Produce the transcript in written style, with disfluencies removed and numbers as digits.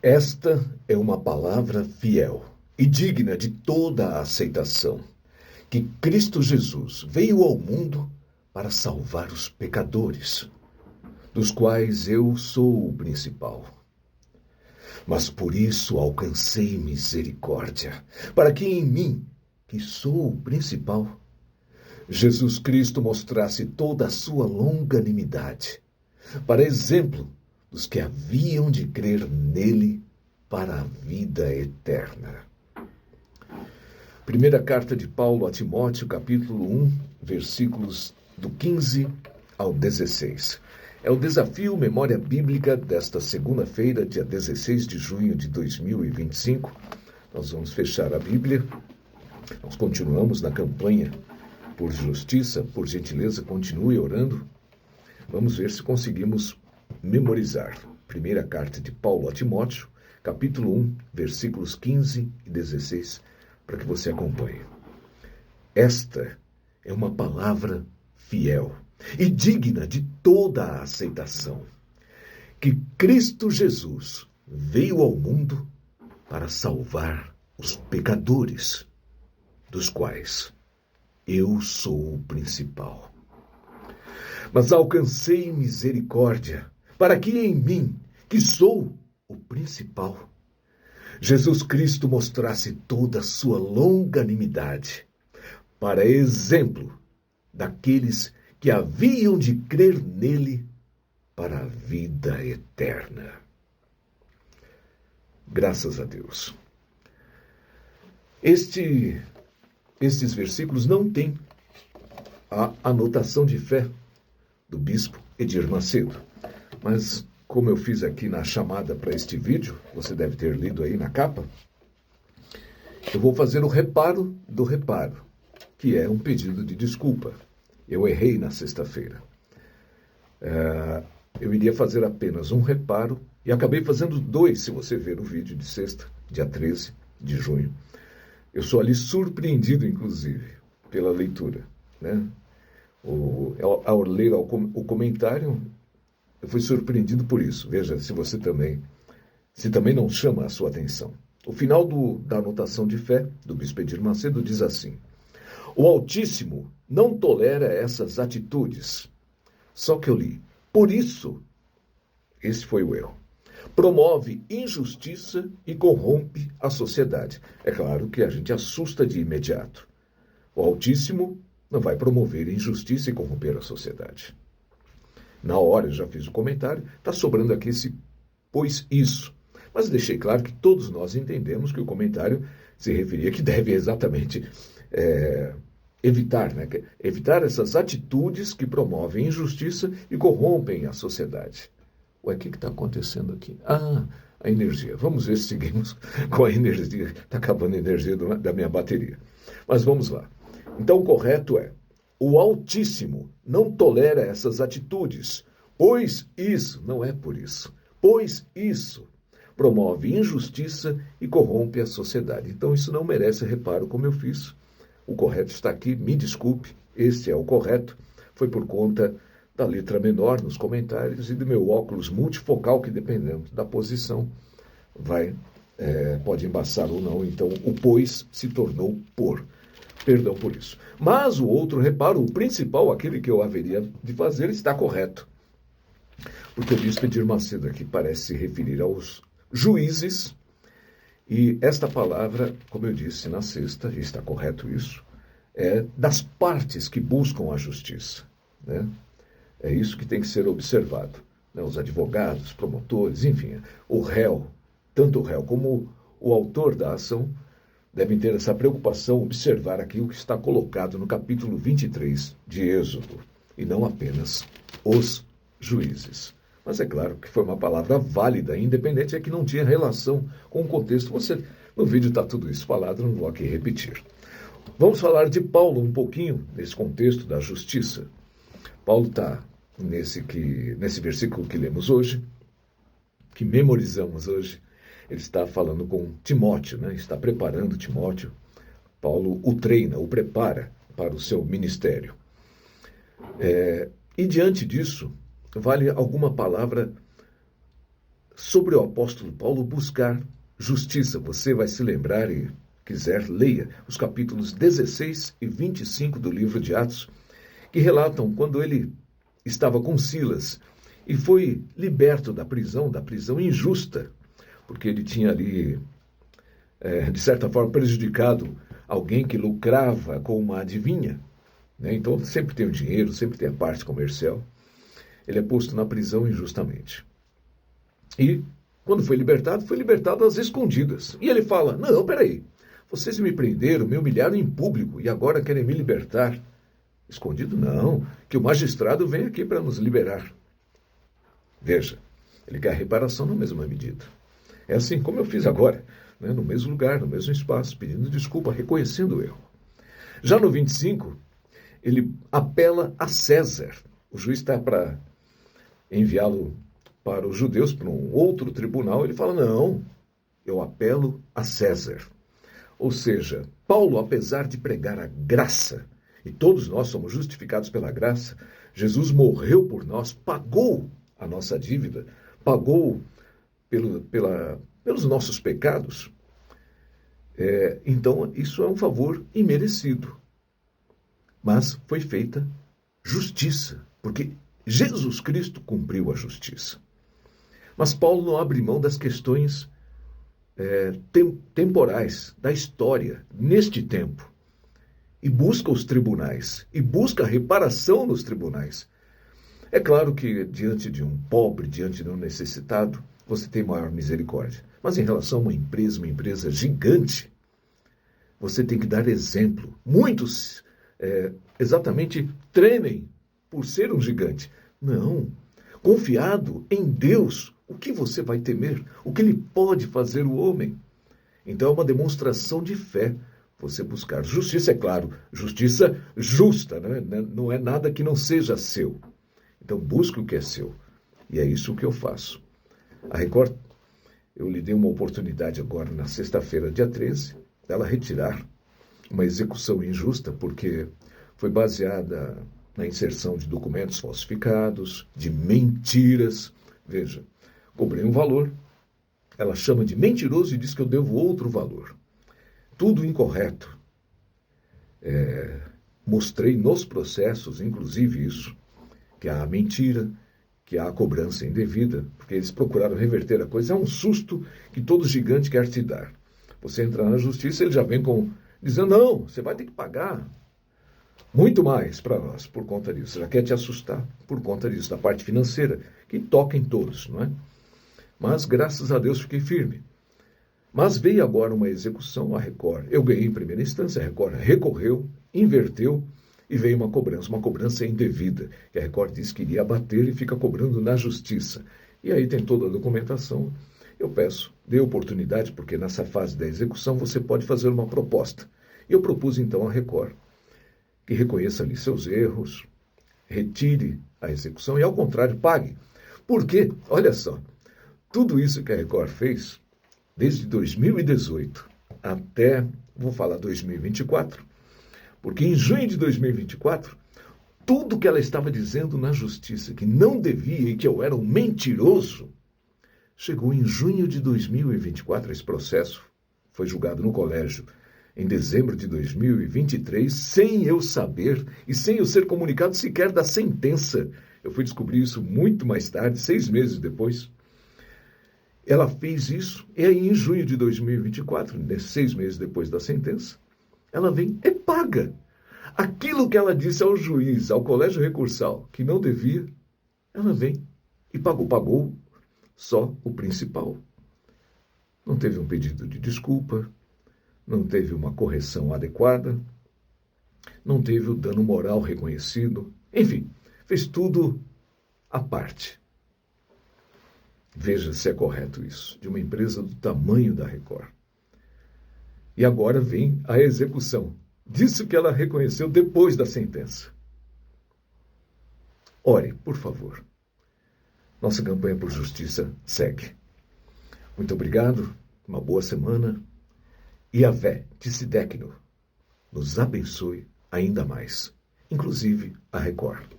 Esta é uma palavra fiel e digna de toda a aceitação, que Cristo Jesus veio ao mundo para salvar os pecadores, dos quais eu sou o principal. Mas por isso alcancei misericórdia, para que em mim, que sou o principal, Jesus Cristo mostrasse toda a sua longanimidade, para exemplo dos que haviam de crer nele para a vida eterna. Primeira carta de Paulo a Timóteo, capítulo 1, versículos do 15 ao 16. É o desafio Memória Bíblica desta segunda-feira, dia 16 de junho de 2025. Nós vamos fechar a Bíblia. Nós continuamos na campanha por justiça. Por gentileza, continue orando. Vamos ver se conseguimos memorizar. Primeira carta de Paulo a Timóteo, capítulo 1, versículos 15 e 16, para que você acompanhe. Esta é uma palavra fiel e digna de toda a aceitação, que Cristo Jesus veio ao mundo para salvar os pecadores, dos quais eu sou o principal. Mas alcancei misericórdia, para que em mim, que sou o principal, Jesus Cristo mostrasse toda a sua longanimidade, para exemplo daqueles que haviam de crer nele para a vida eterna. Graças a Deus. Estes versículos não têm a anotação de fé do bispo Edir Macedo, mas como eu fiz aqui na chamada para este vídeo, você deve ter lido aí na capa, eu vou fazer o reparo do reparo, que é um pedido de desculpa. Eu errei na sexta-feira. Eu iria fazer apenas um reparo e acabei fazendo dois, se você ver o vídeo de sexta, dia 13 de junho. Eu sou ali surpreendido, inclusive, pela leitura, né? Ao ler o comentário, eu fui surpreendido por isso. Veja, se também não chama a sua atenção. O final da anotação de fé do bispo Edir Macedo diz assim: o Altíssimo não tolera essas atitudes. Só que eu li. Por isso, esse foi o erro. Promove injustiça e corrompe a sociedade. É claro que a gente assusta de imediato. O Altíssimo não vai promover injustiça e corromper a sociedade. Na hora eu já fiz o comentário, está sobrando aqui esse pois isso. Mas deixei claro que todos nós entendemos que o comentário se referia que deve exatamente evitar, né? Evitar essas atitudes que promovem injustiça e corrompem a sociedade. Ué, o que está acontecendo aqui? A energia. Vamos ver se seguimos com a energia. Está acabando a energia da minha bateria. Mas vamos lá. Então, o correto é: o Altíssimo não tolera essas atitudes, pois isso, não é por isso, pois isso promove injustiça e corrompe a sociedade. Então, isso não merece reparo como eu fiz. O correto está aqui, me desculpe, este é o correto. Foi por conta da letra menor nos comentários e do meu óculos multifocal, que dependendo da posição, pode embaçar ou não. Então, o pois se tornou por. Perdão por isso. Mas o outro reparo, o principal, aquele que eu haveria de fazer, está correto. Porque o bispo Edir Macedo aqui parece se referir aos juízes, e esta palavra, como eu disse na sexta, e está correto isso, é das partes que buscam a justiça, né? É isso que tem que ser observado, né? Os advogados, promotores, enfim, o réu, tanto o réu como o autor da ação, devem ter essa preocupação, observar aquilo que está colocado no capítulo 23 de Êxodo, e não apenas os juízes. Mas é claro que foi uma palavra válida, independente, é que não tinha relação com o contexto. No vídeo está tudo isso falado, não vou aqui repetir. Vamos falar de Paulo um pouquinho, nesse contexto da justiça. Paulo está nesse versículo que lemos hoje, que memorizamos hoje. Ele está falando com Timóteo, né? Está preparando Timóteo. Paulo o treina, o prepara para o seu ministério. E diante disso, vale alguma palavra sobre o apóstolo Paulo buscar justiça. Você vai se lembrar e quiser, leia os capítulos 16 e 25 do livro de Atos, que relatam quando ele estava com Silas e foi liberto da prisão injusta, porque ele tinha ali, de certa forma, prejudicado alguém que lucrava com uma adivinha, né? Então, sempre tem o dinheiro, sempre tem a parte comercial. Ele é posto na prisão injustamente. E, quando foi libertado às escondidas. E ele fala, não, peraí, vocês me prenderam, me humilharam em público e agora querem me libertar. Escondido? Não, que o magistrado vem aqui para nos liberar. Veja, ele quer a reparação na mesma medida. É assim como eu fiz agora, né, no mesmo lugar, no mesmo espaço, pedindo desculpa, reconhecendo o erro. Já no 25, ele apela a César. O juiz está para enviá-lo para os judeus, para um outro tribunal. Ele fala, não, eu apelo a César. Ou seja, Paulo, apesar de pregar a graça, e todos nós somos justificados pela graça, Jesus morreu por nós, pagou a nossa dívida, pagou pelos nossos pecados. Então, isso é um favor imerecido. Mas foi feita justiça, porque Jesus Cristo cumpriu a justiça. Mas Paulo não abre mão das questões temporais, da história, neste tempo. E busca os tribunais, e busca a reparação nos tribunais. É claro que diante de um pobre, diante de um necessitado, você tem maior misericórdia. Mas em relação a uma empresa gigante, você tem que dar exemplo. Muitos exatamente tremem por ser um gigante. Não. Confiado em Deus, o que você vai temer? O que lhe pode fazer o homem? Então é uma demonstração de fé. Você buscar justiça, é claro, justiça justa, né? Não é nada que não seja seu. Então busque o que é seu. E é isso que eu faço. A Record, eu lhe dei uma oportunidade agora, na sexta-feira, dia 13, dela retirar uma execução injusta, porque foi baseada na inserção de documentos falsificados, de mentiras. Veja, cobrei um valor, ela chama de mentiroso e diz que eu devo outro valor. Tudo incorreto. Mostrei nos processos, inclusive isso, que há a mentira, que há a cobrança indevida, porque eles procuraram reverter a coisa. É um susto que todo gigante quer te dar. Você entra na justiça, ele já vem dizendo, não, você vai ter que pagar muito mais para nós por conta disso. Já quer te assustar por conta disso, da parte financeira, que toca em todos, não é? Mas, graças a Deus, fiquei firme. Mas veio agora uma execução, a Record. Eu ganhei em primeira instância, a Record recorreu, inverteu e veio uma cobrança indevida, que a Record disse que iria abater e fica cobrando na justiça. E aí tem toda a documentação. Eu peço, dê oportunidade, porque nessa fase da execução você pode fazer uma proposta. E eu propus então a Record que reconheça ali seus erros, retire a execução e, ao contrário, pague. Porque, olha só, tudo isso que a Record fez, desde 2018 até, vou falar 2024, porque em junho de 2024, tudo que ela estava dizendo na justiça, que não devia e que eu era um mentiroso, chegou em junho de 2024, esse processo foi julgado no colégio em dezembro de 2023, sem eu saber e sem eu ser comunicado sequer da sentença. Eu fui descobrir isso muito mais tarde, 6 meses depois. Ela fez isso, e aí em junho de 2024, 6 meses depois da sentença, ela vem e paga. Aquilo que ela disse ao juiz, ao colégio recursal, que não devia, ela vem e pagou. Pagou só o principal. Não teve um pedido de desculpa, não teve uma correção adequada, não teve o dano moral reconhecido. Enfim, fez tudo à parte. Veja se é correto isso, de uma empresa do tamanho da Record. E agora vem a execução disso que ela reconheceu depois da sentença. Ore, por favor. Nossa campanha por justiça segue. Muito obrigado, uma boa semana. E a Vé Tissidecno nos abençoe ainda mais, inclusive a Record.